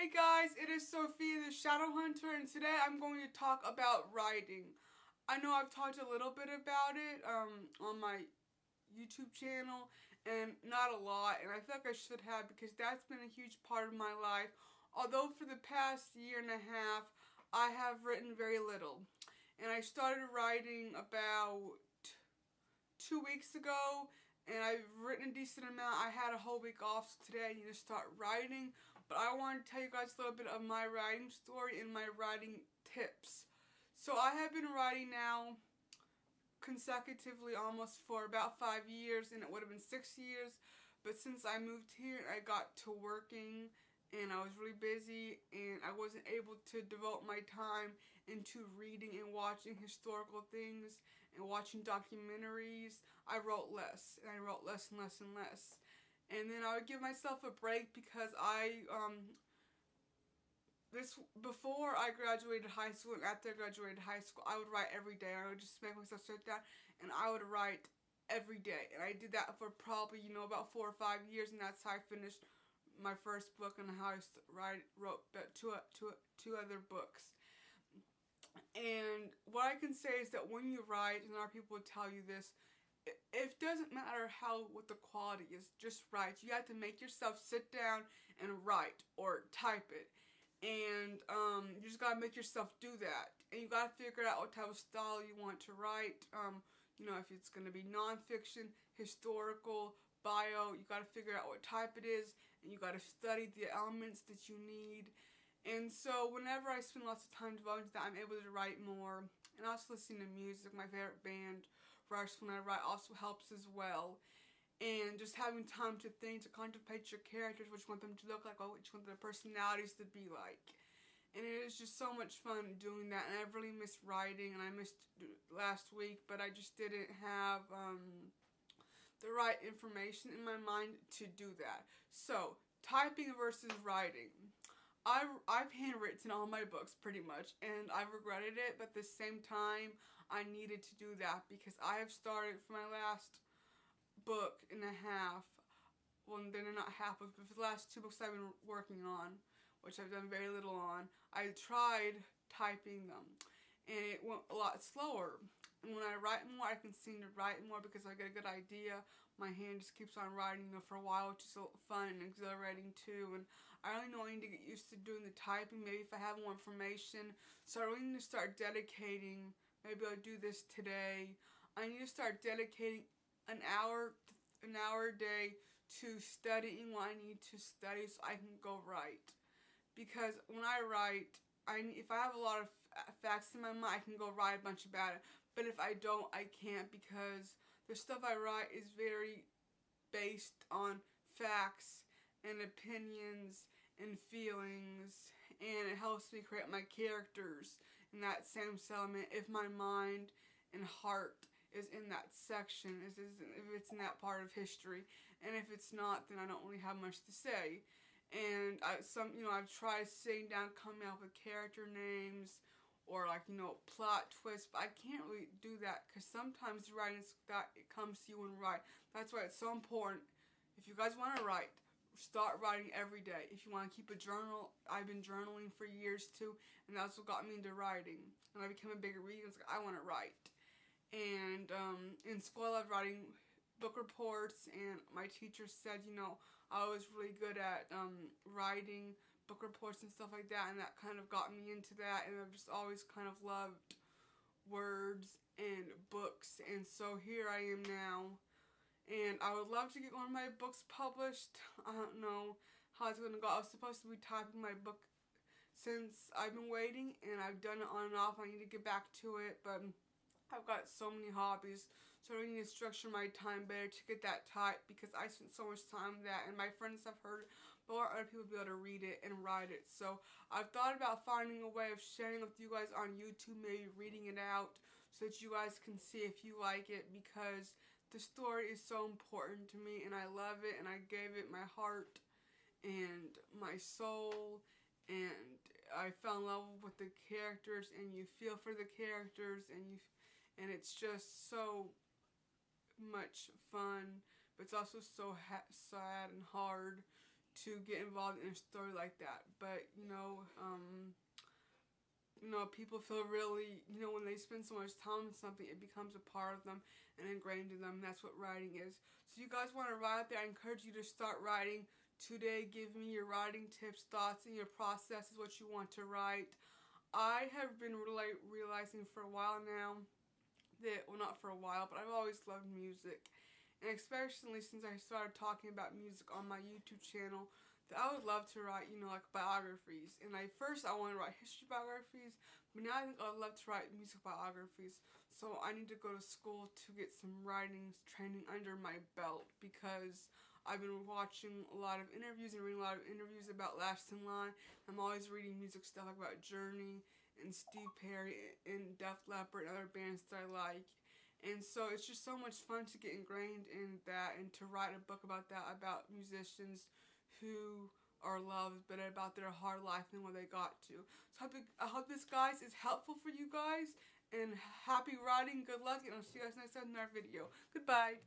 Hey guys, it is Sophia the ShadowHunter, and today I'm going to talk about writing. I know I've talked a little bit about it on my YouTube channel, and not a lot, and I feel like I should have because that's been a huge part of my life. Although for the past year and a half, I have written very little. And I started writing about 2 weeks ago, and I've written a decent amount. I had a whole week off, so today I need to start writing. But I want to tell you guys a little bit of my writing story and my writing tips. So I have been writing now consecutively almost for about 5 years, and it would have been 6 years. But since I moved here, I got to working and I was really busy and I wasn't able to devote my time into reading and watching historical things and watching documentaries. I wrote less, and I wrote less and less and less. And then I would give myself a break because before I graduated high school and after I graduated high school, I would write every day. I would just make myself sit down and I would write every day. And I did that for probably, about 4 or 5 years, and that's how I finished my first book and how I wrote two other books. And what I can say is that when you write, and a lot of people will tell you this, it doesn't matter what the quality is, just write. You have to make yourself sit down and write or type it. And you just gotta make yourself do that. And you gotta figure out what type of style you want to write. If it's gonna be nonfiction, historical, bio, you gotta figure out what type it is, and you gotta study the elements that you need. And so whenever I spend lots of time devoting to that, I'm able to write more. And also listening to music. My favorite band writes when I write also helps as well. And just having time to think, to contemplate your characters, what you want them to look like, or what you want their personalities to be like. And it is just so much fun doing that, and I really missed writing, and I missed last week, but I just didn't have the right information in my mind to do that. So, typing versus writing. I've handwritten all my books pretty much, and I've regretted it, but at the same time, I needed to do that because I have started for my last book and a half. Well, they're not half books, but for the last 2 books I've been working on, which I've done very little on, I tried typing them, and it went a lot slower. And when I write more, I can seem to write more because I get a good idea. My hand just keeps on writing, for a while, which is fun and exhilarating too. And I really know I need to get used to doing the typing. Maybe if I have more information, so I really need to start dedicating. Maybe I'll do this today. I need to start dedicating an hour a day to studying what I need to study so I can go write. Because when I write, if I have a lot of facts in my mind, I can go write a bunch about it. But if I don't, I can't, because the stuff I write is very based on facts and opinions and feelings, and it helps me create my characters in that same element if my mind and heart is in that section, if it's in that part of history. And if it's not, then I don't really have much to say. And I've tried sitting down, coming up with character names or plot twists, but I can't really do that because sometimes the writing it comes to you and write. That's why it's so important. If you guys want to write, start writing every day. If you want to keep a journal, I've been journaling for years too, and that's what got me into writing. And I became a bigger reader. It's like, I want to write. And in school I was writing book reports, and my teacher said, I was really good at writing book reports and stuff like that, and that kind of got me into that, and I've just always kind of loved words and books, and so here I am now, and I would love to get one of my books published. I don't know how it's going to go. I was supposed to be typing my book since I've been waiting, and I've done it on and off. I need to get back to it, but I've got so many hobbies, so I need to structure my time better to get that typed because I spent so much time with that, and my friends have heard it, but other people be able to read it and write it. So I've thought about finding a way of sharing with you guys on YouTube, maybe reading it out so that you guys can see if you like it, because the story is so important to me and I love it, and I gave it my heart and my soul, and I fell in love with the characters, and you feel for the characters, and it's just so much fun, but it's also so sad and hard to get involved in a story like that. But people feel really, when they spend so much time on something, it becomes a part of them and ingrained in them. That's what writing is. So you guys want to write out there, I encourage you to start writing today. Give me your writing tips, thoughts, and your processes, what you want to write. I have been realizing for a while now that, well, not for a while, but I've always loved music. And especially since I started talking about music on my YouTube channel, that I would love to write, like biographies. And first I wanted to write history biographies, but now I think I'd love to write music biographies. So I need to go to school to get some writing training under my belt, because I've been watching a lot of interviews and reading a lot of interviews about Last in Line. I'm always reading music stuff like about Journey and Steve Perry and Def Leppard and other bands that I like. And so it's just so much fun to get ingrained in that and to write a book about that, about musicians who are loved, but about their hard life and what they got to. So I hope this, guys, is helpful for you guys. And happy writing, good luck, and I'll see you guys next time in our video. Goodbye.